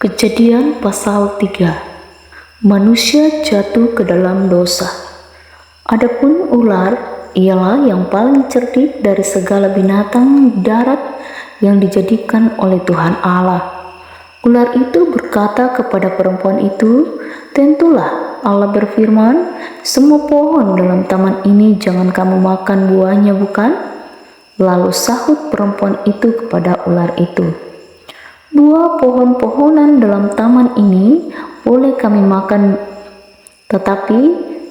Kejadian pasal 3. Manusia jatuh ke dalam dosa. Adapun ular ialah yang paling cerdik dari segala binatang darat yang dijadikan oleh Tuhan Allah. Ular itu berkata kepada perempuan itu, "Tentulah Allah berfirman, semua pohon dalam taman ini jangan kamu makan buahnya, bukan?" Lalu sahut perempuan itu kepada ular itu, "Buah pohon-pohonan dalam taman ini boleh kami makan, tetapi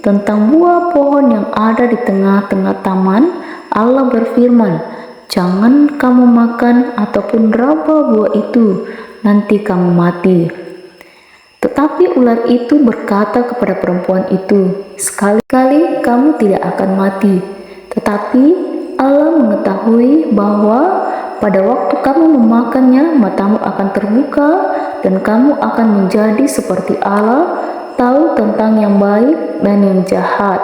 tentang buah pohon yang ada di tengah-tengah taman, Allah berfirman, jangan kamu makan ataupun raba buah itu, nanti kamu mati." Tetapi ular itu berkata kepada perempuan itu, "Sekali-kali kamu tidak akan mati, tetapi Allah mengetahui bahwa pada waktu kamu memakannya, matamu akan terbuka dan kamu akan menjadi seperti Allah, tahu tentang yang baik dan yang jahat."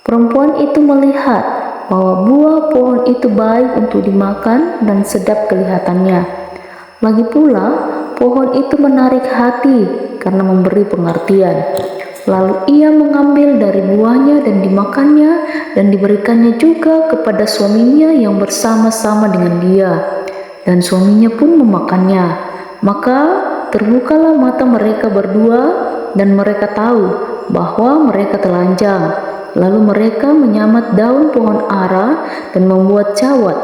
Perempuan itu melihat bahwa buah pohon itu baik untuk dimakan dan sedap kelihatannya. Lagi pula, pohon itu menarik hati karena memberi pengertian. Lalu ia mengambil dari buahnya dan dimakannya, dan diberikannya juga kepada suaminya yang bersama-sama dengan dia. Dan suaminya pun memakannya. Maka terbukalah mata mereka berdua, dan mereka tahu bahwa mereka telanjang. Lalu mereka menyamat daun pohon ara dan membuat cawat.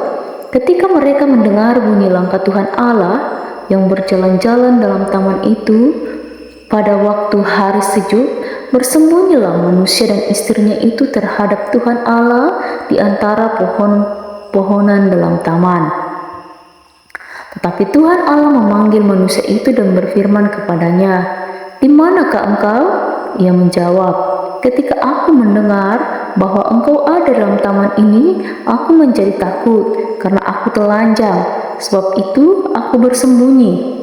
Ketika mereka mendengar bunyi langkah Tuhan Allah yang berjalan-jalan dalam taman itu, pada waktu hari sejuk, bersembunyilah manusia dan istrinya itu terhadap Tuhan Allah di antara pohon-pohonan dalam taman. Tetapi Tuhan Allah memanggil manusia itu dan berfirman kepadanya, "Di manakah engkau?" Ia menjawab, "Ketika aku mendengar bahwa engkau ada dalam taman ini, aku menjadi takut karena aku telanjang, sebab itu aku bersembunyi."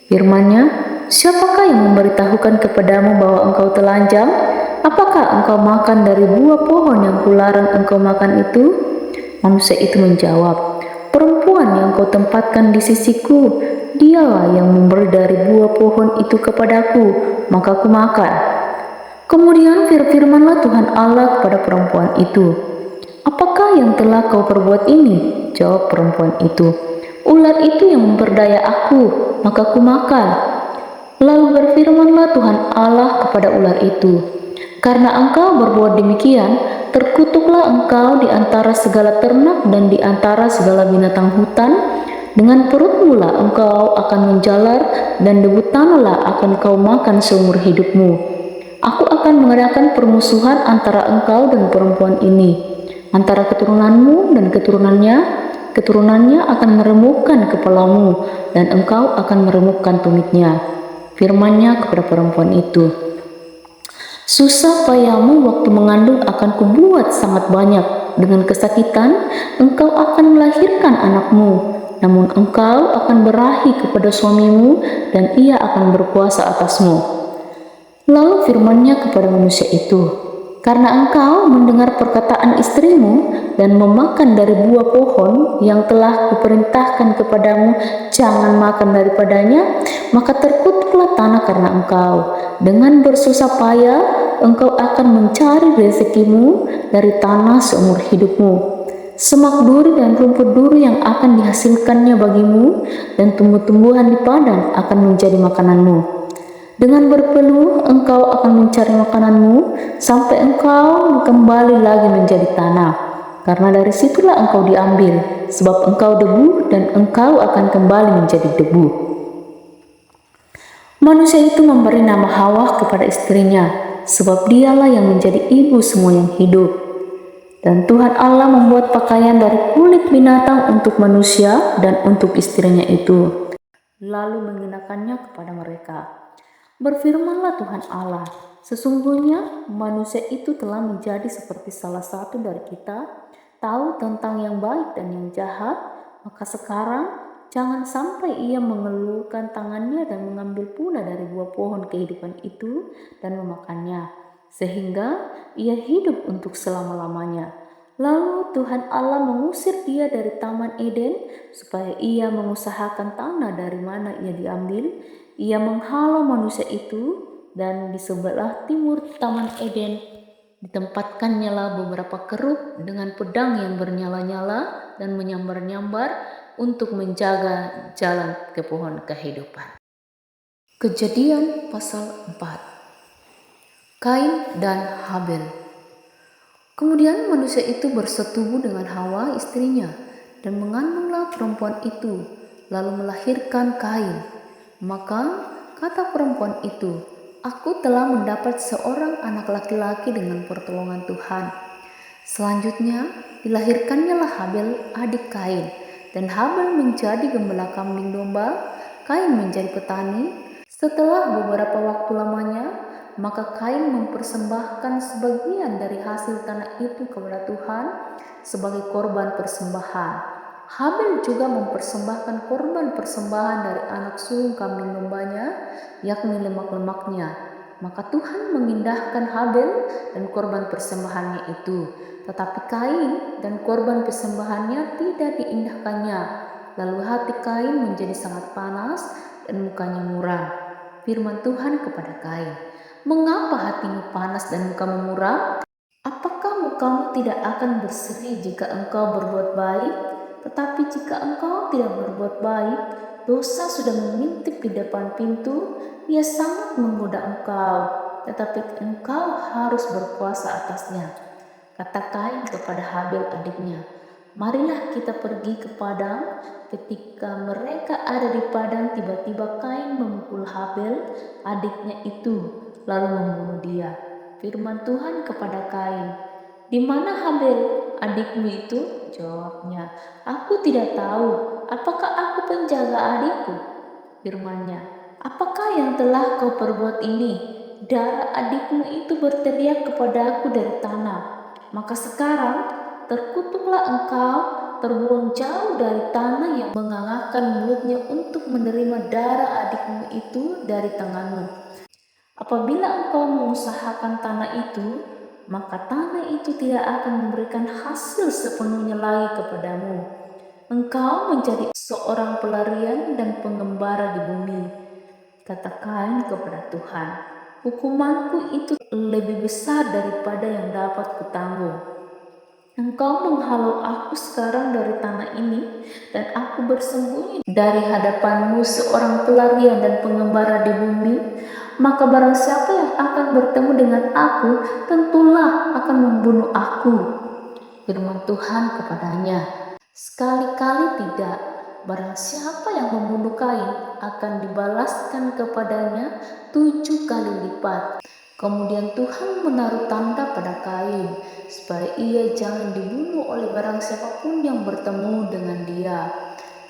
Firman-Nya, "Siapakah yang memberitahukan kepadamu bahwa engkau telanjang? Apakah engkau makan dari buah pohon yang kularang engkau makan itu?" Manusia itu menjawab, "Perempuan yang kau tempatkan di sisiku, dialah yang memberi dari buah pohon itu kepadaku, maka aku makan." Kemudian firmanlah Tuhan Allah kepada perempuan itu, "Apakah yang telah kau perbuat ini?" Jawab perempuan itu, "Ular itu yang memperdaya aku, maka aku makan." Lalu berfirmanlah Tuhan Allah kepada ular itu, "Karena engkau berbuat demikian, terkutuklah engkau di antara segala ternak dan di antara segala binatang hutan. Dengan perutmu lah engkau akan menjalar, dan debu tanahlah akan kau makan seumur hidupmu. Aku akan mengadakan permusuhan antara engkau dan perempuan ini, antara keturunanmu dan keturunannya akan meremukkan kepalamu, dan engkau akan meremukkan tumitnya." Firman-Nya kepada perempuan itu, "Susah payahmu waktu mengandung akan kubuat sangat banyak. Dengan kesakitan engkau akan melahirkan anakmu. Namun engkau akan berahi kepada suamimu, dan ia akan berkuasa atasmu." Lalu firman-Nya kepada manusia itu, "Karena engkau mendengar perkataan istrimu dan memakan dari buah pohon yang telah kuperintahkan kepadamu jangan makan daripadanya, maka terkutuklah tanah karena engkau. Dengan bersusah payah engkau akan mencari rezekimu dari tanah seumur hidupmu. Semak duri dan rumput duri yang akan dihasilkannya bagimu, dan tumbuh-tumbuhan di padang akan menjadi makananmu. Dengan berpeluh engkau akan mencari makananmu sampai engkau kembali lagi menjadi tanah, karena dari situlah engkau diambil, sebab engkau debu dan engkau akan kembali menjadi debu." Manusia itu memberi nama Hawa kepada istrinya, sebab dialah yang menjadi ibu semua yang hidup. Dan Tuhan Allah membuat pakaian dari kulit binatang untuk manusia dan untuk istrinya itu, lalu mengenakannya kepada mereka. Berfirmanlah Tuhan Allah, "Sesungguhnya manusia itu telah menjadi seperti salah satu dari kita, tahu tentang yang baik dan yang jahat, maka sekarang jangan sampai ia mengelulkan tangannya dan mengambil pula dari buah pohon kehidupan itu dan memakannya, sehingga ia hidup untuk selama-lamanya." Lalu Tuhan Allah mengusir dia dari Taman Eden supaya ia mengusahakan tanah dari mana ia diambil. Ia menghalau manusia itu dan di sebelah timur Taman Eden ditempatkannya lah beberapa kerub dengan pedang yang bernyala-nyala dan menyambar-nyambar untuk menjaga jalan ke pohon kehidupan. Kejadian pasal 4. Kain dan Habel. Kemudian manusia itu bersetubuh dengan Hawa istrinya dan mengandunglah perempuan itu, lalu melahirkan Kain. Maka kata perempuan itu, "Aku telah mendapat seorang anak laki-laki dengan pertolongan Tuhan." Selanjutnya dilahirkannya lah Habel adik Kain, dan Habel menjadi gembala kambing domba, Kain menjadi petani. Setelah beberapa waktu lamanya, maka Kain mempersembahkan sebagian dari hasil tanah itu kepada Tuhan sebagai korban persembahan. Habel juga mempersembahkan korban persembahan dari anak sulung kambing dombanya, yakni lemak-lemaknya. Maka Tuhan mengindahkan Habel dan korban persembahannya itu, tetapi Kain dan korban persembahannya tidak diindahkannya. Lalu hati Kain menjadi sangat panas dan mukanya muram. Firman Tuhan kepada Kain, "Mengapa hatimu panas dan mukamu muram? Apakah mukamu tidak akan berseri jika engkau berbuat baik? Tetapi jika engkau tidak berbuat baik, dosa sudah mengintip di depan pintu, ia sangat menggoda engkau, tetapi engkau harus berkuasa atasnya." Kata Kain kepada Habel adiknya, "Marilah kita pergi ke padang." Ketika mereka ada di padang, tiba-tiba Kain memukul Habel adiknya itu, lalu membunuh dia. Firman Tuhan kepada Kain, "Di mana Habel adikmu itu?" Jawabnya, "Aku tidak tahu. Apakah aku penjaga adikku?" Firman-Nya, "Apakah yang telah kau perbuat ini? Darah adikmu itu berteriak kepadaku dari tanah. Maka sekarang terkutuklah engkau, terbuang jauh dari tanah yang mengangakkan mulutnya untuk menerima darah adikmu itu dari tanganmu. Apabila engkau mengusahakan tanah itu, maka tanah itu tidak akan memberikan hasil sepenuhnya lagi kepadamu. Engkau menjadi seorang pelarian dan pengembara di bumi." Kata Kain kepada Tuhan, "Hukumanku itu lebih besar daripada yang dapat kutanggung. Engkau menghalau aku sekarang dari tanah ini, dan aku bersembunyi dari hadapanmu seorang pelarian dan pengembara di bumi. Maka barang siapa yang akan bertemu dengan aku, tentulah akan membunuh aku." Firman Tuhan kepadanya, "Sekali-kali tidak. Barang siapa yang membunuh Kain akan dibalaskan kepadanya 7 kali lipat." Kemudian Tuhan menaruh tanda pada Kain, supaya ia jangan dibunuh oleh barang siapapun yang bertemu dengan dia.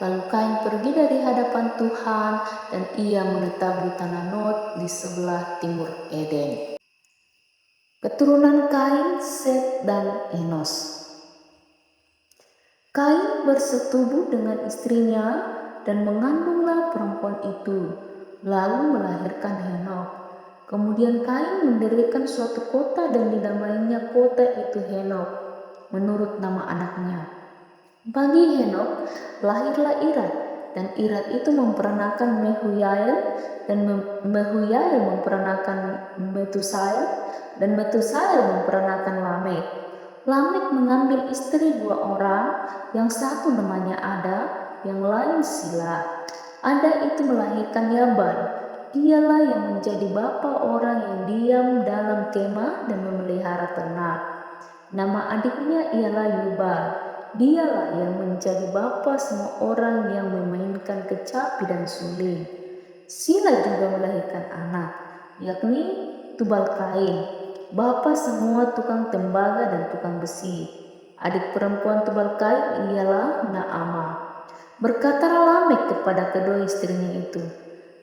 Lalu Kain pergi dari hadapan Tuhan, dan ia menetap di tanah Nod di sebelah timur Eden. Keturunan Kain, Set, dan Enos. Kain bersetubuh dengan istrinya dan mengandunglah perempuan itu, lalu melahirkan Henok. Kemudian Kain mendirikan suatu kota dan dinamainya kota itu Henok, menurut nama anaknya. Bagi Henok lahirlah Irad, dan Irad itu memperanakan Mehuyael, dan Mehuyael memperanakan Metusael, dan Metusael memperanakan Lamek. Lamek mengambil istri 2 orang, yang satu namanya Ada, yang lain Sila. Ada itu melahirkan Yaban. Dialah yang menjadi bapa orang yang diam dalam kemah dan memelihara ternak. Nama adiknya ialah Yubal. Dialah yang menjadi bapa semua orang yang memainkan kecapi dan suling. Sila juga melahirkan anak, yakni Tubal Kain, bapa semua tukang tembaga dan tukang besi. Adik perempuan Tubal Kain ialah Naama. Berkatalah Lamek kepada kedua istrinya itu,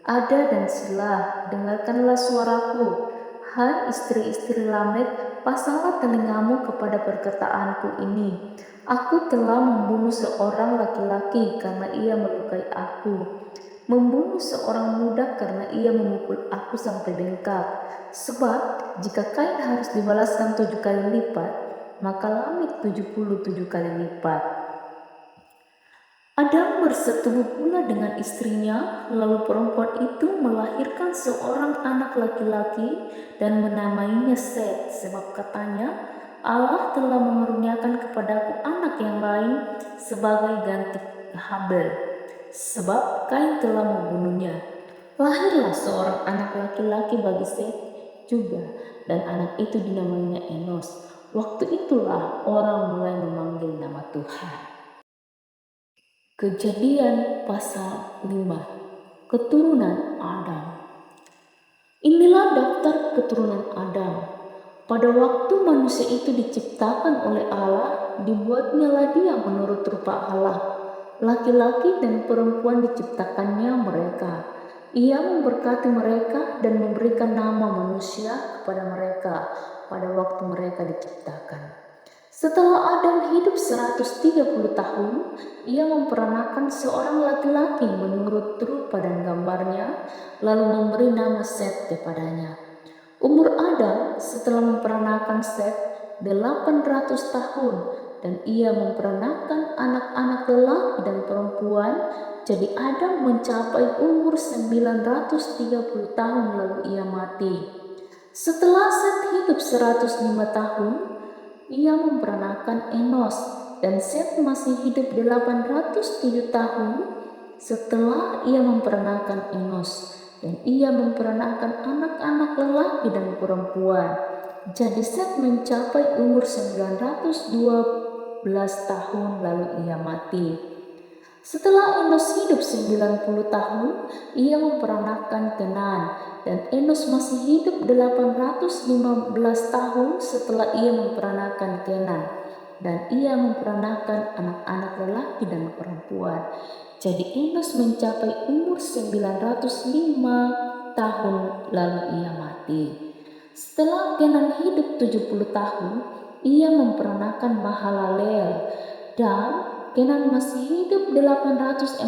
"Ada dan Sila, dengarkanlah suaraku. Hai istri-istri Lamek, pasanglah telingamu kepada perkataanku ini. Aku telah membunuh seorang laki-laki karena ia melukai aku, membunuh seorang muda karena ia memukul aku sampai bengkak. Sebab jika Kain harus dibalaskan 7 kali lipat, maka Lamek 77 kali lipat. Adam bersetubuh pula dengan istrinya, lalu perempuan itu melahirkan seorang anak laki-laki dan menamainya Set, sebab katanya, Allah telah mengaruniakan kepadaku anak yang lain sebagai ganti Habel, sebab Kain telah membunuhnya. Lahirlah seorang anak laki-laki bagi Set juga, dan anak itu dinamainya Enos. Waktu itulah orang mulai memanggil nama Tuhan. Kejadian pasal 5. Keturunan Adam. Inilah daftar keturunan Adam. Pada waktu manusia itu diciptakan oleh Allah, dibuatnyalah dia menurut rupa Allah. Laki-laki dan perempuan diciptakannya mereka. Ia memberkati mereka dan memberikan nama manusia kepada mereka pada waktu mereka diciptakan. Setelah Adam hidup 130 tahun, ia memperanakan seorang laki-laki menurut rupa dan gambarnya, lalu memberi nama Set kepadanya. Umur Adam setelah memperanakan Set 800 tahun, dan ia memperanakan anak-anak lelaki dan perempuan. Jadi Adam mencapai umur 930 tahun lalu ia mati. Setelah Set hidup 105 tahun, ia memperanakan Enos, dan Set masih hidup 807 tahun setelah ia memperanakan Enos, dan ia memperanakan anak-anak lelaki dan perempuan. Jadi Set mencapai umur 912 tahun lalu ia mati. Setelah Enos hidup 90 tahun, ia memperanakan Kenan, dan Enos masih hidup 815 tahun setelah ia memperanakan Kenan, dan ia memperanakan anak-anak lelaki dan perempuan. Jadi Enos mencapai umur 905 tahun lalu ia mati. Setelah Kenan hidup 70 tahun, ia memperanakan Mahalalel, dan Kenan masih hidup 840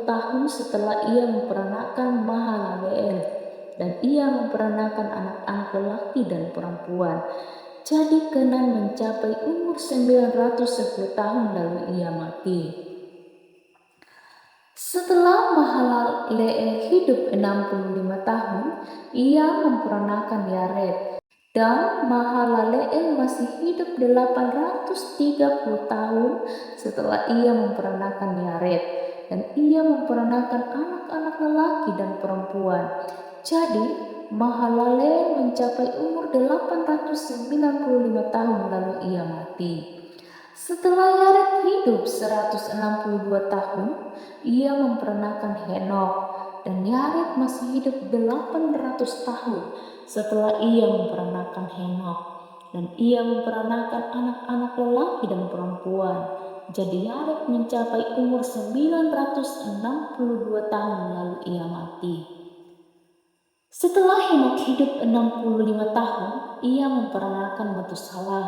tahun setelah ia memperanakan Mahalaleel, dan ia memperanakan anak-anak lelaki dan perempuan. Jadi Kenan mencapai umur 910 tahun lalu ia mati. Setelah Mahalaleel hidup 65 tahun, ia memperanakan Yared. Dan Mahalaleel masih hidup 830 tahun setelah ia memperanakan Yared, dan ia memperanakan anak-anak lelaki dan perempuan. Jadi Mahalaleel mencapai umur 895 tahun lalu ia mati. Setelah Yared hidup 162 tahun, ia memperanakan Henok, dan Yared masih hidup 800 tahun setelah ia memperanakan Henok, dan ia memperanakan anak-anak lelaki dan perempuan. Jadi Yared mencapai umur 962 tahun lalu ia mati. Setelah Henok hidup 65 tahun, ia memperanakan Metusalah,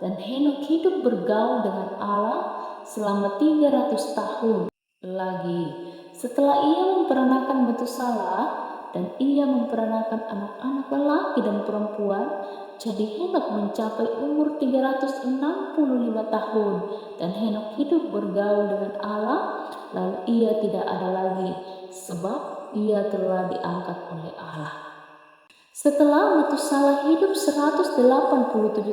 dan Henok hidup bergaul dengan Allah selama 300 tahun lagi. Setelah ia memperanakan Metusalah dan ia memperanakan anak-anak lelaki dan perempuan, jadi Henok mencapai umur 365 tahun, dan Henok hidup bergaul dengan Allah, lalu ia tidak ada lagi, sebab ia telah diangkat oleh Allah. Setelah Metusalah hidup 187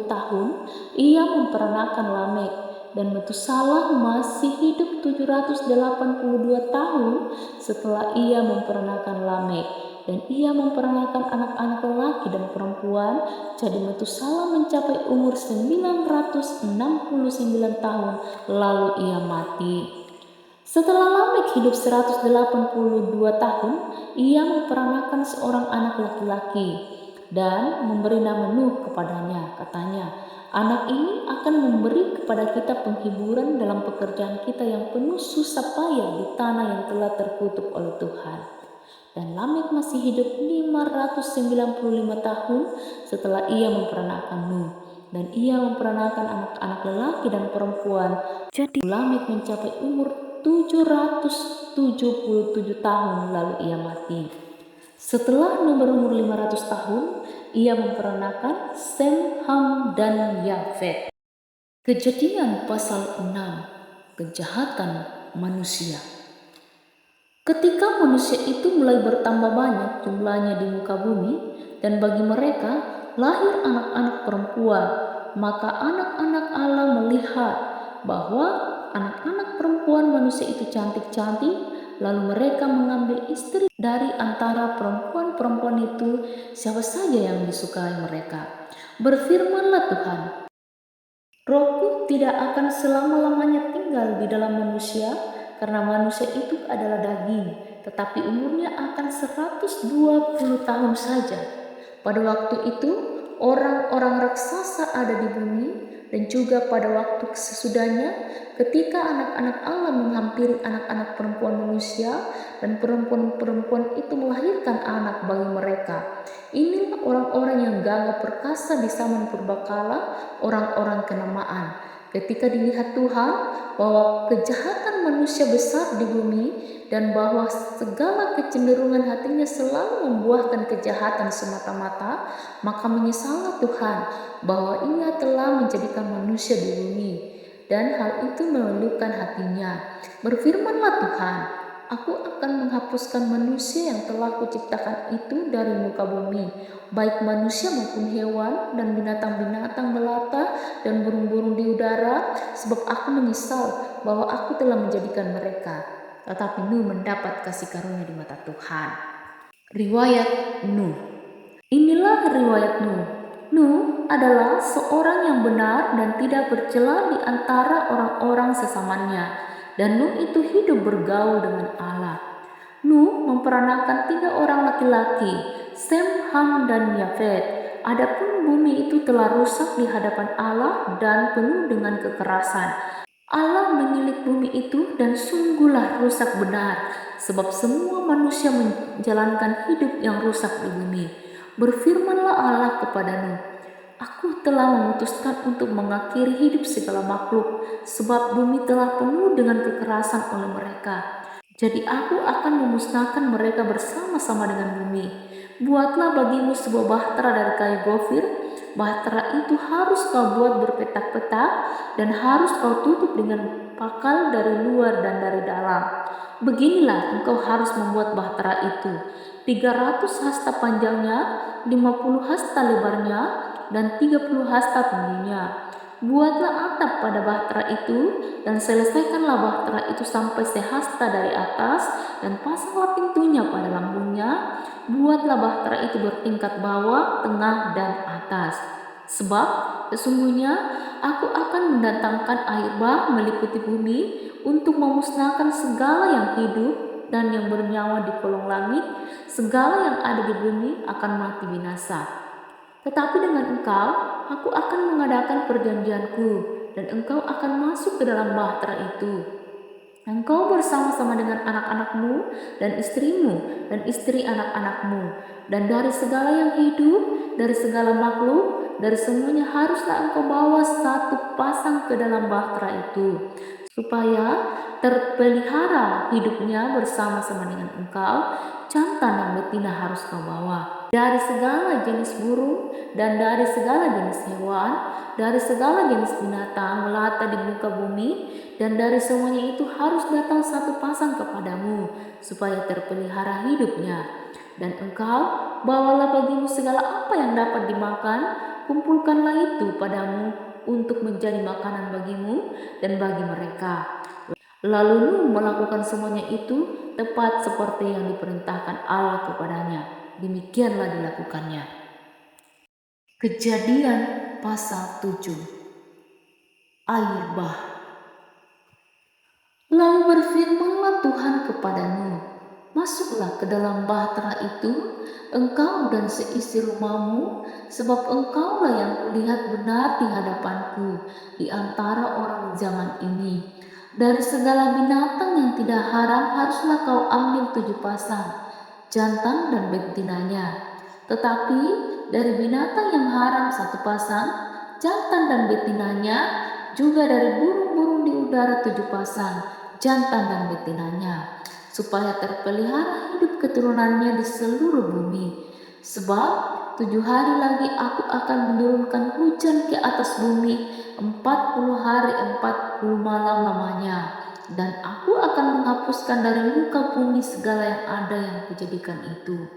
tahun, ia memperanakan Lamek, dan Metusalah masih hidup 782 tahun setelah ia memperanakan Lamek, dan ia memperanakan anak-anak lelaki dan perempuan. Jadi Metusalah mencapai umur 969 tahun lalu ia mati. Setelah Lamek hidup 182 tahun, ia memperanakan seorang anak laki-laki dan memberi nama Nuh kepadanya. Katanya, anak ini akan memberi kepada kita penghiburan dalam pekerjaan kita yang penuh susah payah di tanah yang telah terkutuk oleh Tuhan. Dan Lamek masih hidup 595 tahun setelah ia memperanakan Nuh, dan ia memperanakan anak-anak lelaki dan perempuan. Jadi Lamek mencapai umur 777 tahun lalu ia mati. Setelah Nuh berumur 500 tahun, ia memperanakan Sem, Ham, dan Yafet. Kejadian pasal 6. Kejahatan manusia. Ketika manusia itu mulai bertambah banyak jumlahnya di muka bumi, dan bagi mereka lahir anak-anak perempuan, maka anak-anak Allah melihat bahwa anak-anak perempuan manusia itu cantik-cantik, lalu mereka mengambil istri dari antara perempuan-perempuan itu siapa saja yang disukai mereka. Berfirmanlah Tuhan, Rohku tidak akan selama-lamanya tinggal di dalam manusia, karena manusia itu adalah daging, tetapi umurnya akan 120 tahun saja. Pada waktu itu, orang-orang raksasa ada di bumi, dan juga pada waktu sesudahnya, ketika anak-anak Allah menghampiri anak-anak perempuan manusia, dan perempuan-perempuan itu melahirkan anak bagi mereka. Inilah orang-orang yang gagah perkasa di zaman purbakala, orang-orang kenamaan. Ketika dilihat Tuhan bahwa kejahatan manusia besar di bumi dan bahwa segala kecenderungan hatinya selalu membuahkan kejahatan semata-mata, maka menyesallah Tuhan bahwa Ia telah menjadikan manusia di bumi, dan hal itu meluluhkan hatinya. Berfirmanlah Tuhan, Aku akan menghapuskan manusia yang telah kuciptakan itu dari muka bumi, baik manusia maupun hewan dan binatang-binatang melata dan burung-burung di udara, sebab aku menyesal bahwa aku telah menjadikan mereka. Tetapi Nuh mendapat kasih karunia di mata Tuhan. Riwayat Nuh. Inilah riwayat Nuh. Nuh adalah seorang yang benar dan tidak bercela di antara orang-orang sesamanya. Dan Nuh itu hidup bergaul dengan Allah. Nuh memperanakan 3 orang laki-laki, Sem, Ham, dan Yafet. Adapun bumi itu telah rusak di hadapan Allah dan penuh dengan kekerasan. Allah menilik bumi itu dan sungguhlah rusak benar, sebab semua manusia menjalankan hidup yang rusak di bumi. Berfirmanlah Allah kepada Nuh, Aku telah memutuskan untuk mengakhiri hidup segala makhluk, sebab bumi telah penuh dengan kekerasan oleh mereka. Jadi aku akan memusnahkan mereka bersama-sama dengan bumi. Buatlah bagimu sebuah bahtera dari kayu gofir. Bahtera itu harus kau buat berpetak-petak dan harus kau tutup dengan pakal dari luar dan dari dalam. Beginilah engkau harus membuat bahtera itu. 300 hasta panjangnya, 50 hasta lebarnya, dan 30 hasta tingginya. Buatlah atap pada bahtera itu dan selesaikanlah bahtera itu sampai sehasta dari atas dan pasanglah pintunya pada lambungnya. Buatlah bahtera itu bertingkat bawah, tengah, dan atas. Sebab sesungguhnya aku akan mendatangkan air bah meliputi bumi untuk memusnahkan segala yang hidup dan yang bernyawa di kolong langit. Segala yang ada di bumi akan mati binasa. Tetapi dengan engkau, aku akan mengadakan perjanjianku, dan engkau akan masuk ke dalam bahtera itu. Engkau bersama-sama dengan anak-anakmu dan istrimu dan istri anak-anakmu, dan dari segala yang hidup, dari segala makhluk, dari semuanya haruslah engkau bawa satu pasang ke dalam bahtera itu, supaya terpelihara hidupnya bersama-sama dengan engkau. Jantan dan betina harus kau bawa. Dari segala jenis burung dan dari segala jenis hewan, dari segala jenis binatang melata di muka bumi, dan dari semuanya itu harus datang satu pasang kepadamu, supaya terpelihara hidupnya. Dan engkau bawalah bagimu segala apa yang dapat dimakan, kumpulkanlah itu padamu untuk menjadi makanan bagimu dan bagi mereka. Lalu Nuh melakukan semuanya itu tepat seperti yang diperintahkan Allah kepadanya. Demikianlah dilakukannya. Kejadian pasal 7. Air bah. Lalu berfirmanlah Tuhan kepada Nuh, Masuklah ke dalam bahtera itu, engkau dan seisi rumahmu, sebab engkaulah yang kulihat benar di hadapanku di antara orang zaman ini. Dari segala binatang yang tidak haram haruslah kau ambil 7 pasang, jantan dan betinanya. Tetapi dari binatang yang haram 1 pasang, jantan dan betinanya, juga dari burung-burung di udara 7 pasang, jantan dan betinanya, supaya terpelihara hidup keturunannya di seluruh bumi. Sebab 7 hari lagi aku akan menurunkan hujan ke atas bumi 40 hari 40 malam lamanya. Dan aku akan menghapuskan dari muka bumi segala yang ada yang kujadikan itu.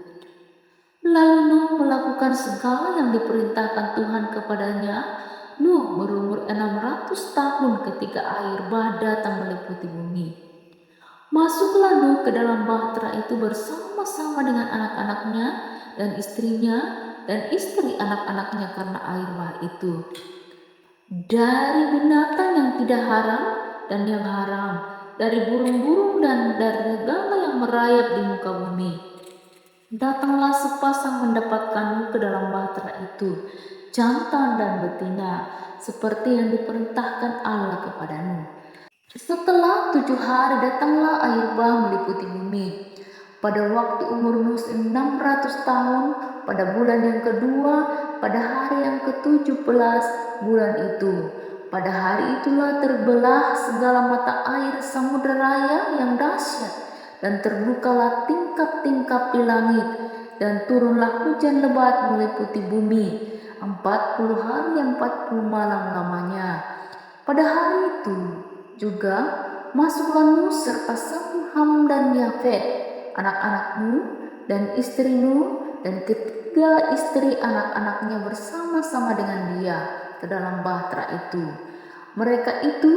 Lalu Nuh melakukan segala yang diperintahkan Tuhan kepadanya. Nuh berumur 600 tahun ketika air bah datang meliputi bumi. Masuklah Nuh ke dalam bahtera itu bersama-sama dengan anak-anaknya dan istrinya dan istri anak-anaknya karena air bah itu. Dari binatang yang tidak haram dan yang haram, dari burung-burung dan dari segala yang merayap di muka bumi. Datanglah sepasang mendapatkanmu ke dalam bahtera itu, jantan dan betina, seperti yang diperintahkan Allah kepadamu. Setelah 7 hari datanglah air bah meliputi bumi. Pada waktu umur Nuh 600 tahun, pada bulan yang kedua, pada hari yang ke-17 bulan itu. Pada hari itulah terbelah segala mata air samudera raya yang dahsyat, dan terbukalah tingkap-tingkap di langit, dan turunlah hujan lebat meliputi bumi 40 hari 40 malam lamanya. Pada hari itu juga masuklah Nuh serta Sem, Ham dan Yafet, anak-anak Nuh dan istri Nuh dan ketiga istri anak-anaknya bersama-sama dengan dia ke dalam bahtera itu. Mereka itu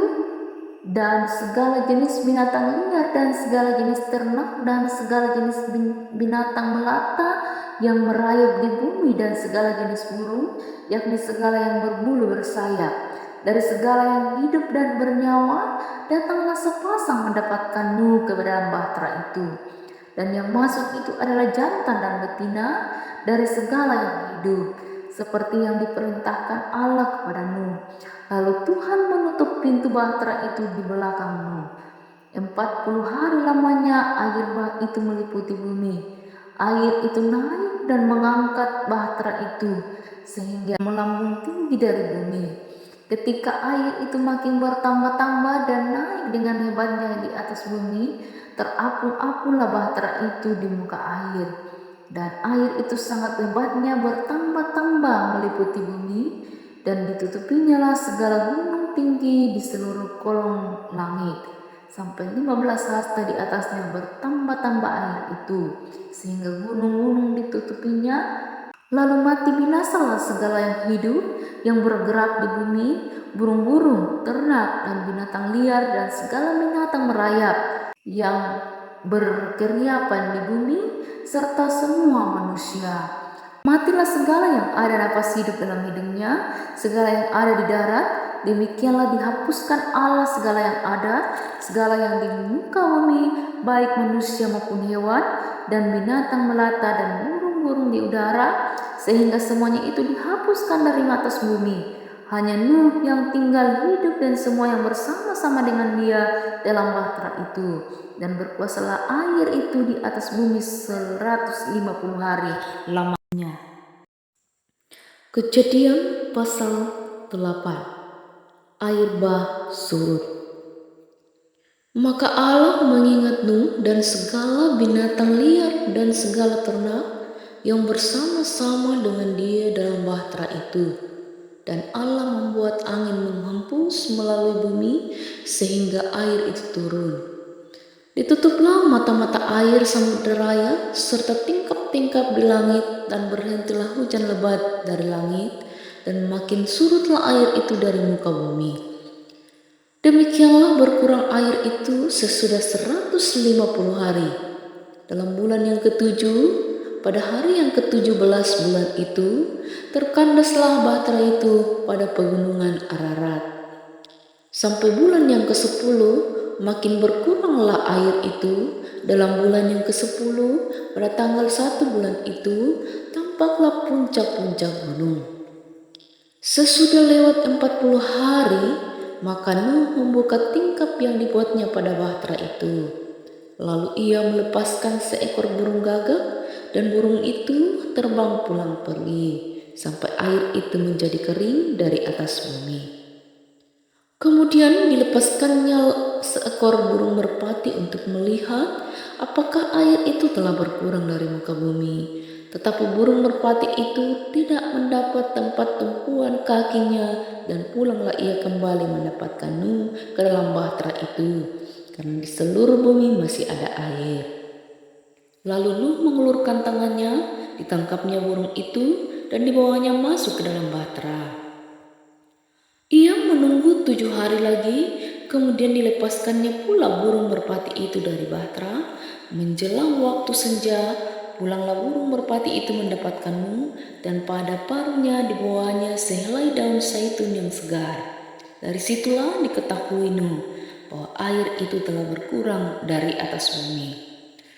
dan segala jenis binatang liar dan segala jenis ternak dan segala jenis binatang melata yang merayap di bumi dan segala jenis burung, yakni segala yang berbulu bersayap. Dari segala yang hidup dan bernyawa datanglah sepasang mendapatkan Nuh ke dalam bahtera itu. Dan yang masuk itu adalah jantan dan betina dari segala yang hidup, seperti yang diperintahkan Allah kepada Nuh. Lalu Tuhan menutup pintu bahtera itu di belakang Nuh. 40 hari lamanya air bah itu meliputi bumi. Air itu naik dan mengangkat bahtera itu sehingga melambung tinggi dari bumi. Ketika air itu makin bertambah-tambah dan naik dengan hebatnya di atas bumi, terapung-apunglah bahtera itu di muka air. Dan air itu sangat hebatnya bertambah-tambah meliputi bumi, dan ditutupinya lah segala gunung tinggi di seluruh kolong langit, sampai 15 hasta di atasnya bertambah-tambah air itu, sehingga gunung-gunung ditutupinya. Lalu mati binasalah segala yang hidup yang bergerak di bumi, burung-burung, ternak, dan binatang liar, dan segala binatang merayap yang berkeriapan di bumi, serta semua manusia. Matilah segala yang ada nafas hidup dalam hidungnya, segala yang ada di darat, demikianlah dihapuskan Allah segala yang ada, segala yang di muka bumi, baik manusia maupun hewan, dan binatang melata dan burung-burung di udara, sehingga semuanya itu dihapuskan dari atas bumi. Hanya Nuh yang tinggal hidup dan semua yang bersama-sama dengan dia dalam bahtera itu. Dan berkuasalah air itu di atas bumi 150 hari lamanya. Kejadian pasal 8. Air bah surut. Maka Allah mengingat Nuh dan segala binatang liar dan segala ternak yang bersama-sama dengan dia dalam bahtera itu. Dan Allah membuat angin menghembus melalui bumi sehingga air itu turun. Ditutuplah mata-mata air samudera raya serta tingkap-tingkap di langit, dan berhentilah hujan lebat dari langit, dan makin surutlah air itu dari muka bumi. Demikianlah berkurang air itu sesudah 150 hari. Dalam bulan yang ketujuh, pada hari yang ke-17 bulan itu, terkandaslah bahtera itu pada pegunungan Ararat. Sampai bulan yang ke-10, makin berkuranglah air itu. Dalam bulan yang ke-10, pada tanggal 1 bulan itu, tampaklah puncak-puncak gunung. Sesudah lewat 40 hari, maka Nuh membuka tingkap yang dibuatnya pada bahtera itu. Lalu ia melepaskan seekor burung gagak, dan burung itu terbang pulang pergi, sampai air itu menjadi kering dari atas bumi. Kemudian dilepaskannya seekor burung merpati untuk melihat apakah air itu telah berkurang dari muka bumi. Tetapi burung merpati itu tidak mendapat tempat tumpuan kakinya, dan pulanglah ia kembali mendapatkan Nuh ke dalam bahtera itu, karena di seluruh bumi masih ada air. Lalu Nuh mengulurkan tangannya, ditangkapnya burung itu, dan dibawanya masuk ke dalam bahtera. Ia menunggu 7 hari lagi, kemudian dilepaskannya pula burung merpati itu dari bahtera. Menjelang waktu senja, pulanglah burung merpati itu mendapatkan Nuh, dan pada paruhnya dibawanya sehelai daun zaitun yang segar. Dari situlah diketahui Nuh bahwa air itu telah berkurang dari atas bumi.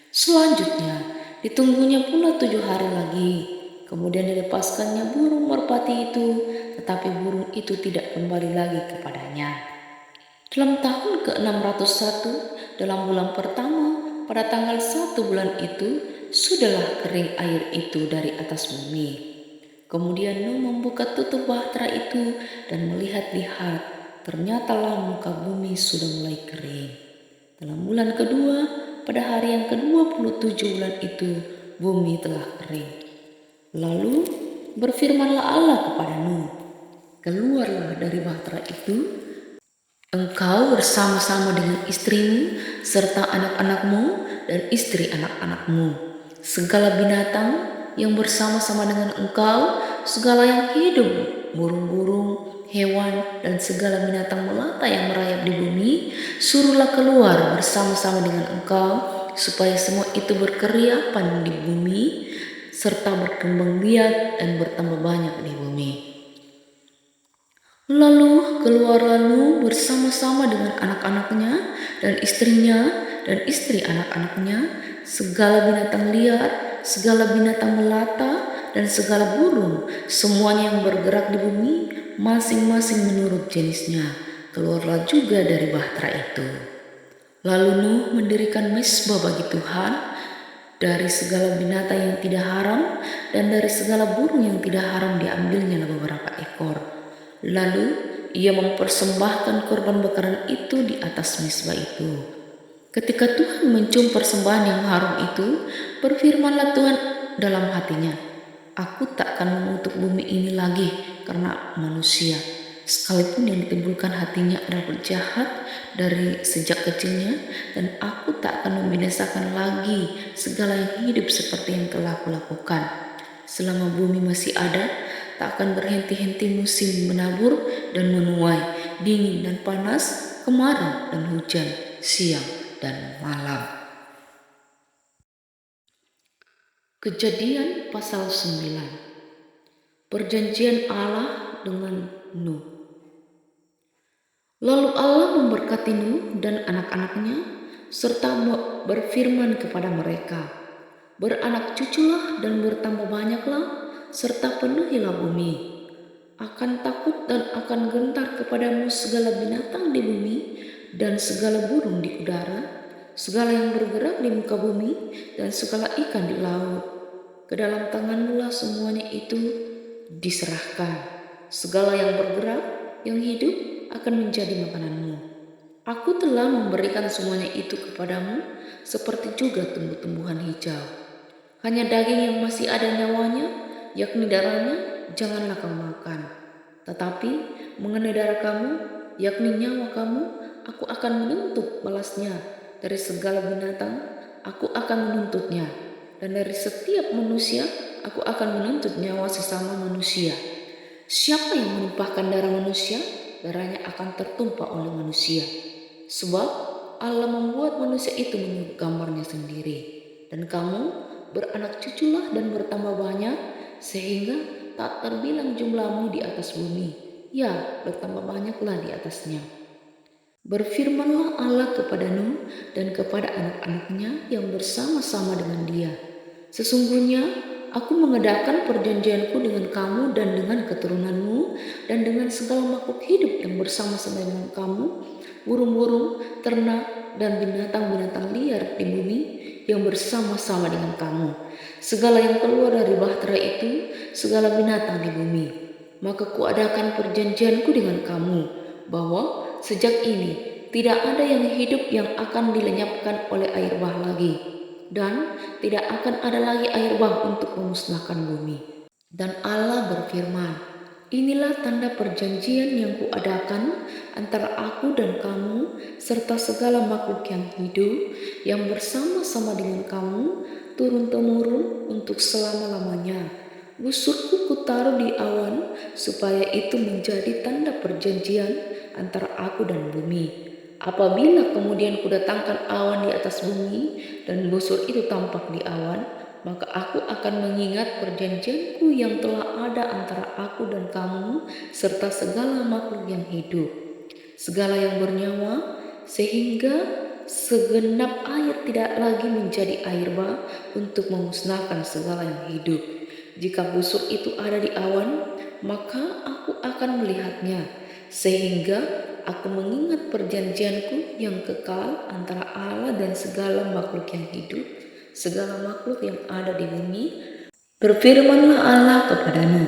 Selanjutnya, ditunggunya pula 7 hari lagi. Kemudian dilepaskannya burung merpati itu, tetapi burung itu tidak kembali lagi kepadanya. Dalam tahun ke-601, dalam bulan pertama, pada tanggal 1 bulan itu, sudahlah kering air itu dari atas bumi. Kemudian Nuh membuka tutup bahtera itu dan melihat-lihat, ternyatalah muka bumi sudah mulai kering. Dalam bulan kedua, pada hari yang ke-27 bulan itu, bumi telah kering. Lalu berfirmanlah Allah kepada Nuh, keluarlah dari bahtera itu, engkau bersama-sama dengan istrimu, serta anak-anakmu dan istri anak-anakmu. Segala binatang yang bersama-sama dengan engkau, segala yang hidup, burung-burung, hewan, dan segala binatang melata yang merayap di bumi, suruhlah keluar bersama-sama dengan engkau, supaya semua itu berkeriapan di bumi, serta berkembang biak dan bertambah banyak di bumi. Lalu keluarlah Nuh bersama-sama dengan anak-anaknya dan istrinya dan istri anak-anaknya, segala binatang liar, segala binatang melata, dan segala burung, semuanya yang bergerak di bumi, masing-masing menurut jenisnya, keluarlah juga dari bahtera itu. Lalu Nuh mendirikan mezbah bagi Tuhan, dari segala binatang yang tidak haram dan dari segala burung yang tidak haram diambilnya beberapa ekor. Lalu ia mempersembahkan korban bakaran itu di atas mezbah itu. Ketika Tuhan mencium persembahan yang harum itu, berfirmanlah Tuhan dalam hatinya, aku tak akan mengutuk bumi ini lagi karena manusia, sekalipun yang ditimbulkan hatinya adalah jahat dari sejak kecilnya, dan aku tak akan membinasakan lagi segala yang hidup seperti yang telah kulakukan. Selama bumi masih ada, tak akan berhenti-henti musim menabur dan menuai, dingin dan panas, kemarau dan hujan, siang dan malam. Kejadian pasal 9. Perjanjian Allah dengan Nuh. Lalu Allah memberkati Nuh dan anak-anaknya, serta berfirman kepada mereka, beranak cuculah dan bertambah banyaklah, serta penuhilah bumi. Akan takut dan akan gentar kepadamu segala binatang di bumi dan segala burung di udara, segala yang bergerak di muka bumi dan segala ikan di laut. Ke dalam tanganmu lah semuanya itu diserahkan. Segala yang bergerak, yang hidup akan menjadi makananmu. Aku telah memberikan semuanya itu kepadamu, seperti juga tumbuh-tumbuhan hijau. Hanya daging yang masih ada nyawanya, yakni darahnya, janganlah kau makan. Tetapi mengenai darah kamu, yakni nyawa kamu, aku akan menuntut balasnya. Dari segala binatang, aku akan menuntutnya. Dan dari setiap manusia, aku akan menuntut nyawa sesama manusia. Siapa yang menumpahkan darah manusia, darahnya akan tertumpah oleh manusia. Sebab Allah membuat manusia itu menurut gambarnya sendiri. Dan kamu beranak cuculah dan bertambah banyak, sehingga tak terbilang jumlahmu di atas bumi. Ya, bertambah banyaklah di atasnya. Berfirmanlah Allah kepada Nuh dan kepada anak-anaknya yang bersama-sama dengan dia. Sesungguhnya aku mengadakan perjanjianku dengan kamu dan dengan keturunanmu dan dengan segala makhluk hidup yang bersama-sama dengan kamu, burung-burung, ternak, dan binatang-binatang liar di bumi yang bersama-sama dengan kamu. Segala yang keluar dari bahtera itu, segala binatang di bumi. Maka kuadakan perjanjianku dengan kamu, bahwa sejak ini tidak ada yang hidup yang akan dilenyapkan oleh air bah lagi. dan tidak akan ada lagi air bah untuk memusnahkan bumi. Dan Allah berfirman, inilah tanda perjanjian yang kuadakan antara aku dan kamu serta segala makhluk yang hidup yang bersama-sama dengan kamu turun-temurun untuk selama-lamanya. Busurku kutaruh di awan supaya itu menjadi tanda perjanjian antara aku dan bumi. Apabila kemudian kudatangkan awan di atas bumi dan busur itu tampak di awan, maka aku akan mengingat perjanjianku yang telah ada antara aku dan kamu serta segala makhluk yang hidup, segala yang bernyawa, sehingga segenap air tidak lagi menjadi air bah untuk memusnahkan segala yang hidup. Jika busur itu ada di awan, maka aku akan melihatnya, sehingga aku mengingat perjanjianku yang kekal antara Allah dan segala makhluk yang hidup, segala makhluk yang ada di bumi. Berfirmanlah Allah kepadamu,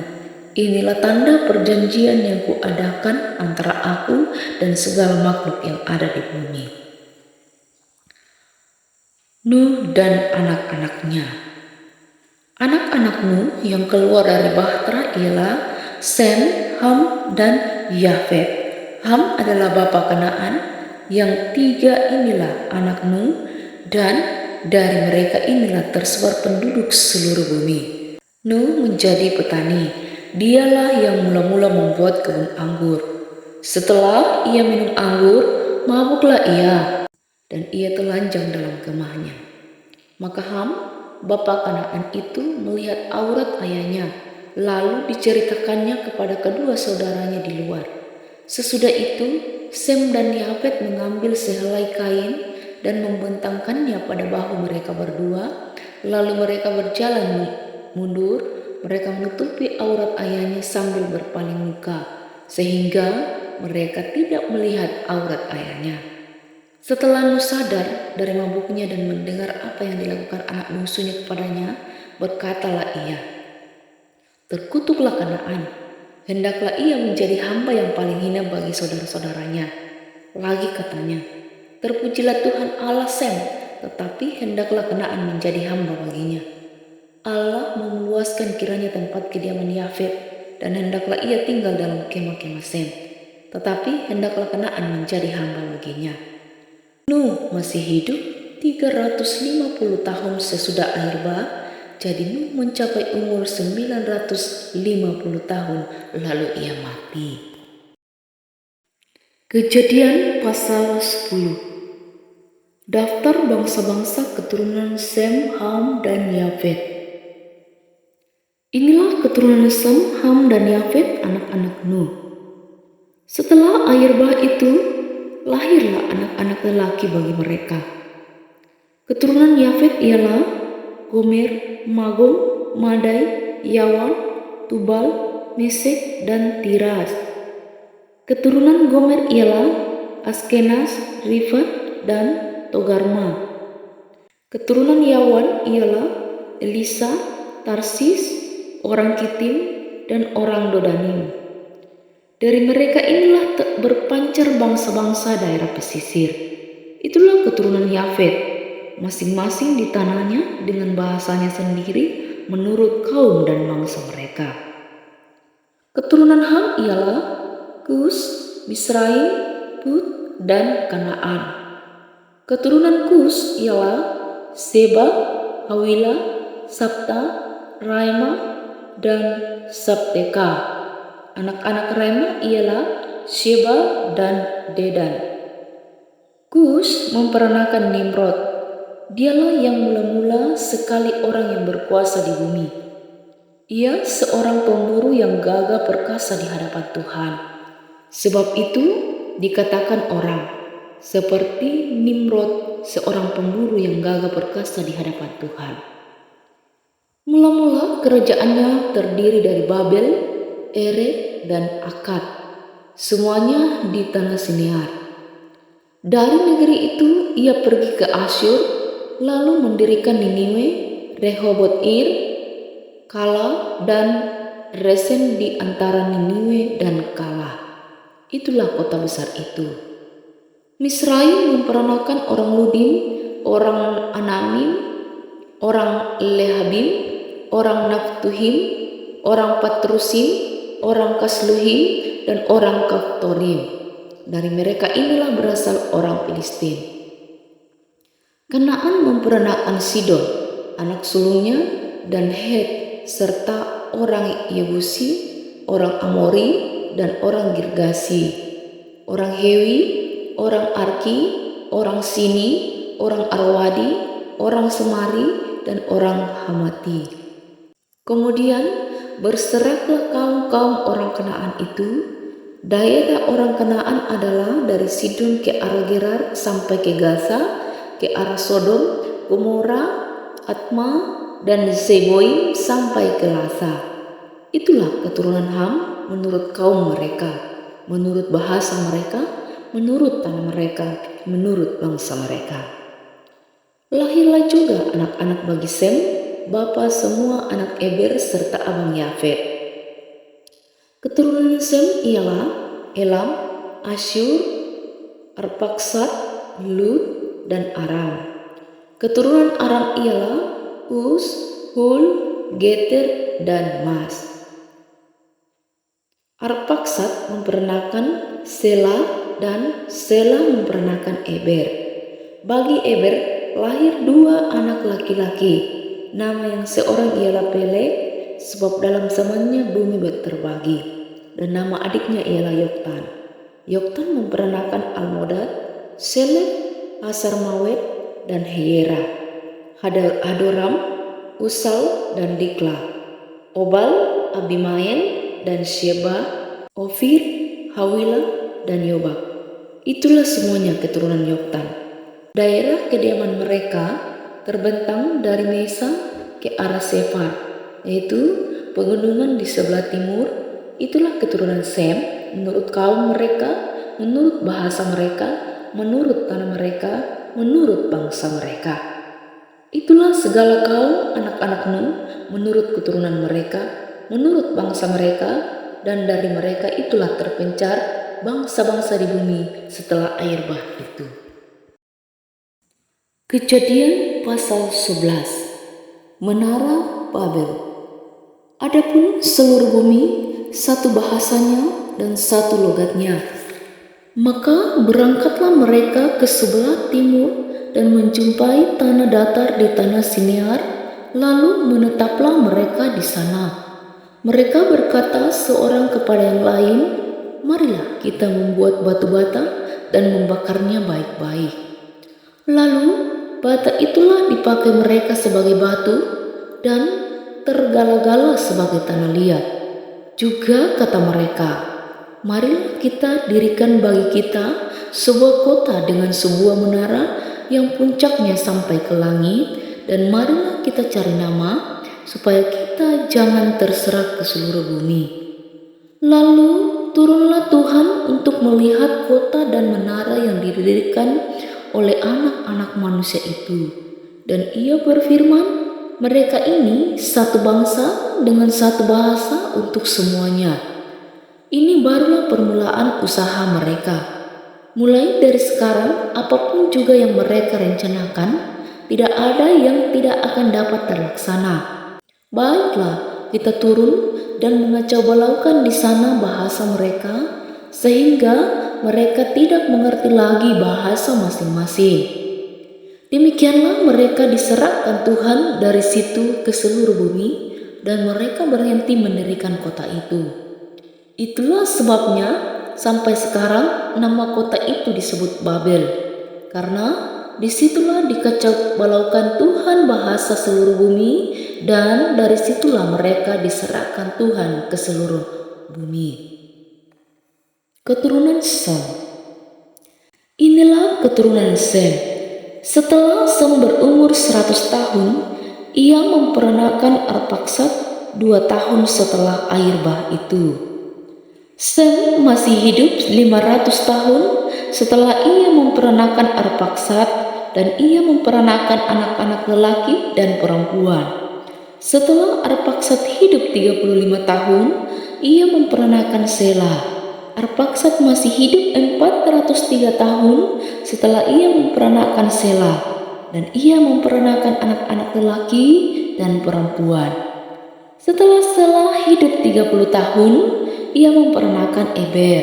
inilah tanda perjanjian yang kuadakan antara aku dan segala makhluk yang ada di bumi. Nuh dan anak-anaknya. Anak-anak Nuh yang keluar dari bahtera ialah Sem, Ham, dan Yafet. Ham adalah bapa Kanaan. Yang tiga inilah anak Nuh, dan dari mereka inilah tersebar penduduk seluruh bumi. Nuh menjadi petani. Dialah yang mula-mula membuat kebun anggur. Setelah ia minum anggur, mabuklah ia, dan ia telanjang dalam kemahnya. Maka Ham, bapa Kanaan itu melihat aurat ayahnya, lalu diceritakannya kepada kedua saudaranya di luar. Sesudah itu, Sem dan Yafet mengambil sehelai kain dan membentangkannya pada bahu mereka berdua, lalu mereka berjalan mundur, mereka menutupi aurat ayahnya sambil berpaling muka, sehingga mereka tidak melihat aurat ayahnya. Setelah Nuh sadar dari mabuknya dan mendengar apa yang dilakukan anak bungsunya kepadanya, berkatalah ia, terkutuklah Kanaan, hendaklah ia menjadi hamba yang paling hina bagi saudara-saudaranya. Lagi katanya, terpujilah Tuhan Allah Sem, tetapi hendaklah Kanaan menjadi hamba baginya. Allah meluaskan kiranya tempat kediaman Yafet, dan hendaklah ia tinggal dalam kemah-kemah Sem, tetapi hendaklah Kanaan menjadi hamba baginya. Nuh masih hidup 350 tahun sesudah air bah, jadi Nuh mencapai umur 950 tahun lalu ia mati. Kejadian pasal 10. Daftar bangsa-bangsa keturunan Sem, Ham, dan Yafet. Inilah keturunan Sem, Ham, dan Yafet anak-anak Nuh. Setelah air bah itu, lahirlah anak-anak lelaki bagi mereka. Keturunan Yafet ialah Gomer, Magog, Madai, Yawan, Tubal, Mesek, dan Tiras. Keturunan Gomer ialah Askenaz, Rifat, dan Togarma. Keturunan Yawan ialah Elisa, Tarsis, orang Kitim, dan orang Dodanim. Dari mereka inilah berpancar bangsa-bangsa daerah pesisir. Itulah keturunan Yafet, masing-masing di tanahnya dengan bahasanya sendiri menurut kaum dan bangsa mereka. Keturunan Ham ialah Kus, Misraim, Put, dan Kanaan. Keturunan Kus ialah Seba, Hawila, Sabta, Raima, dan Sabteka. Anak-anak Raima ialah Sheba dan Dedan. Kus memperanakan Nimrod. Dialah yang mula-mula sekali orang yang berkuasa di bumi. Ia seorang pemburu yang gagah perkasa di hadapan Tuhan. Sebab itu dikatakan orang, seperti Nimrod, seorang pemburu yang gagah perkasa di hadapan Tuhan. Mula-mula kerajaannya terdiri dari Babel, Erek, dan Akkad, semuanya di tanah Sinear. Dari negeri itu ia pergi ke Asyur, lalu mendirikan Niniwe, Rehoboth-ir, Kala, dan Resen di antara Niniwe dan Kala. Itulah kota besar itu. Misraim memperanakan orang Ludim, orang Anamim, orang Lehabim, orang Naftuhim, orang Patrusim, orang Kasluhim, dan orang Kaftorim. Dari mereka inilah berasal orang Filistin. Kanaan memperanakan Sidon, anak sulungnya, dan Het, serta orang Yebusi, orang Amori, dan orang Girgasi, orang Hewi, orang Arki, orang Sini, orang Arwadi, orang Semari, dan orang Hamati. Kemudian berseraklah kaum-kaum orang Kanaan itu. Daerah orang Kanaan adalah dari Sidon ke arah Gerar sampai ke Gaza, ke arah Sodom, Gomora, Atma, dan Zeboim sampai ke Lasa. Itulah keturunan Ham menurut kaum mereka, menurut bahasa mereka, menurut tanah mereka, menurut bangsa mereka. Lahirlah juga anak-anak bagi Sem, bapa semua anak Eber serta abang Yafet. Keturunan Sem ialah Elam, Asyur, Arpaksad, Lut, dan Aram. Keturunan Aram ialah Us, Hul, Geter, dan Mas. Arpaksad memperanakan Sela, dan Sela memperanakan Eber. Bagi Eber lahir 2 anak laki-laki. Nama yang seorang ialah Peleg, sebab dalam zamannya bumi terbagi. Dan nama adiknya ialah Yoktan. Yoktan memperanakan Almodad, Selef, Hasarmawet, dan Heyera, Hadoram, Usal, dan Dikla, Obal, Abimael, dan Sheba, Ofir, Hawila, dan Yobab. Itulah semuanya keturunan Yoktan. Daerah kediaman mereka terbentang dari Mesa ke arah Sefar, yaitu pegunungan di sebelah timur. Itulah keturunan Sem menurut kaum mereka, menurut bahasa mereka, menurut tanah mereka, menurut bangsa mereka. Itulah segala kaum anak-anak Nuh menurut keturunan mereka, menurut bangsa mereka, dan dari mereka itulah terpencar bangsa-bangsa di bumi setelah air bah itu. Kejadian pasal 11. Menara Babel. Adapun seluruh bumi satu bahasanya dan satu logatnya. Maka berangkatlah mereka ke sebelah timur dan menjumpai tanah datar di tanah Sinear, lalu menetaplah mereka di sana. Mereka berkata seorang kepada yang lain, "Marilah kita membuat batu bata dan membakarnya baik-baik." Lalu bata itulah dipakai mereka sebagai batu dan tergala-gala sebagai tanah liat. Juga kata mereka, "Marilah kita dirikan bagi kita sebuah kota dengan sebuah menara yang puncaknya sampai ke langit, dan marilah kita cari nama supaya kita jangan terserak ke seluruh bumi." Lalu turunlah Tuhan untuk melihat kota dan menara yang didirikan oleh anak-anak manusia itu. Dan ia berfirman, "Mereka ini satu bangsa dengan satu bahasa untuk semuanya." Ini barulah permulaan usaha mereka. Mulai dari sekarang, apapun juga yang mereka rencanakan, tidak ada yang tidak akan dapat terlaksana. Baiklah, kita turun dan mengacau balaukan di sana bahasa mereka, sehingga mereka tidak mengerti lagi bahasa masing-masing. Demikianlah mereka diserahkan Tuhan dari situ ke seluruh bumi, dan mereka berhenti mendirikan kota itu. Itulah sebabnya sampai sekarang nama kota itu disebut Babel, karena disitulah dikacau balaukan Tuhan bahasa seluruh bumi, dan dari situlah mereka diserahkan Tuhan ke seluruh bumi. Keturunan Sem. Inilah keturunan Sem. Setelah Sem berumur 100 tahun, ia memperanakan Arpaksad 2 tahun setelah air bah itu. Sem masih hidup 500 tahun setelah ia memperanakan Arpaksad, dan ia memperanakan anak-anak lelaki dan perempuan. Setelah Arpaksad hidup 35 tahun, ia memperanakan Sela. Arpaksad masih hidup 403 tahun setelah ia memperanakan Sela, dan ia memperanakan anak-anak lelaki dan perempuan. Setelah Selah hidup 30 tahun, ia memperanakan Eber.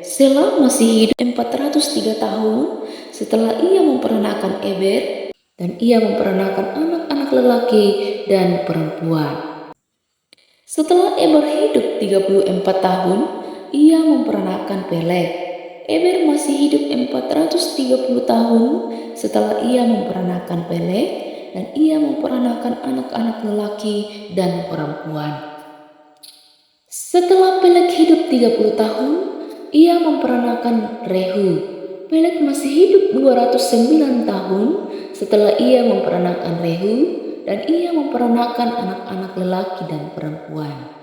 Selah masih hidup 403 tahun setelah ia memperanakan Eber, dan ia memperanakan anak-anak lelaki dan perempuan. Setelah Eber hidup 34 tahun, ia memperanakan Peleg. Eber masih hidup 430 tahun setelah ia memperanakan Peleg, dan ia memperanakan anak-anak lelaki dan perempuan. Setelah Peleg hidup 30 tahun, ia memperanakan Rehu. Peleg masih hidup 209 tahun setelah ia memperanakan Rehu, dan ia memperanakan anak-anak lelaki dan perempuan.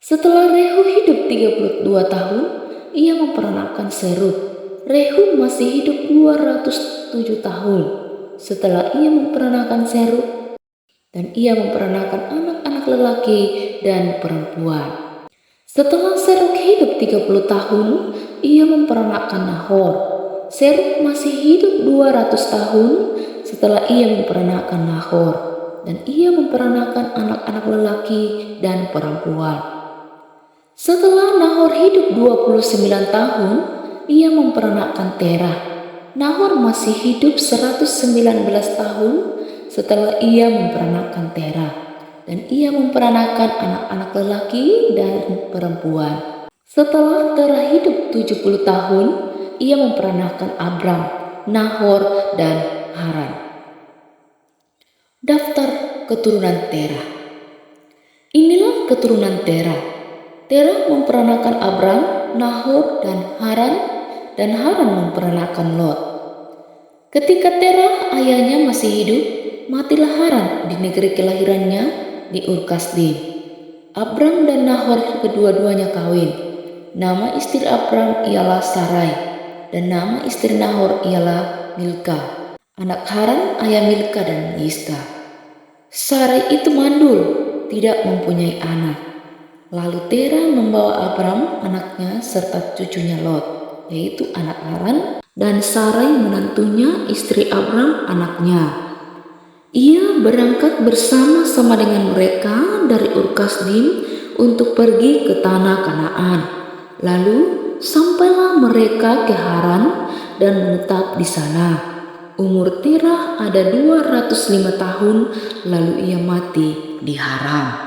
Setelah Rehu hidup 32 tahun, ia memperanakan Serug. Rehu masih hidup 207 tahun setelah ia memperanakan Serug, dan ia memperanakan anak-anak lelaki dan perempuan. Setelah Serug hidup 30 tahun, ia memperanakan Nahor. Serug masih hidup 200 tahun setelah ia memperanakan Nahor, dan ia memperanakan anak-anak lelaki dan perempuan. Setelah Nahor hidup 29 tahun, ia memperanakan Terah. Nahor masih hidup 119 tahun setelah ia memperanakan Terah, dan ia memperanakan anak-anak lelaki dan perempuan. Setelah Terah hidup 70 tahun, ia memperanakan Abram, Nahor, dan Haran. Daftar keturunan Terah. Inilah keturunan Terah. Terah memperanakan Abram, Nahor, dan Haran memperanakan Lot. Ketika Terah ayahnya masih hidup, matilah Haran di negeri kelahirannya di Ur-Kasdim. Abram dan Nahor kedua-duanya kawin. Nama istri Abram ialah Sarai, dan nama istri Nahor ialah Milka. Anak Haran ayah Milka dan Yisca. Sarai itu mandul, tidak mempunyai anak. Lalu Terah membawa Abram anaknya serta cucunya Lot, yaitu anak Haran, dan Sarai menantunya istri Abram anaknya. Ia berangkat bersama-sama dengan mereka dari Ur-Kasdim untuk pergi ke tanah Kanaan. Lalu sampailah mereka ke Haran dan menetap di sana. Umur Terah ada 205 tahun, lalu ia mati di Haran.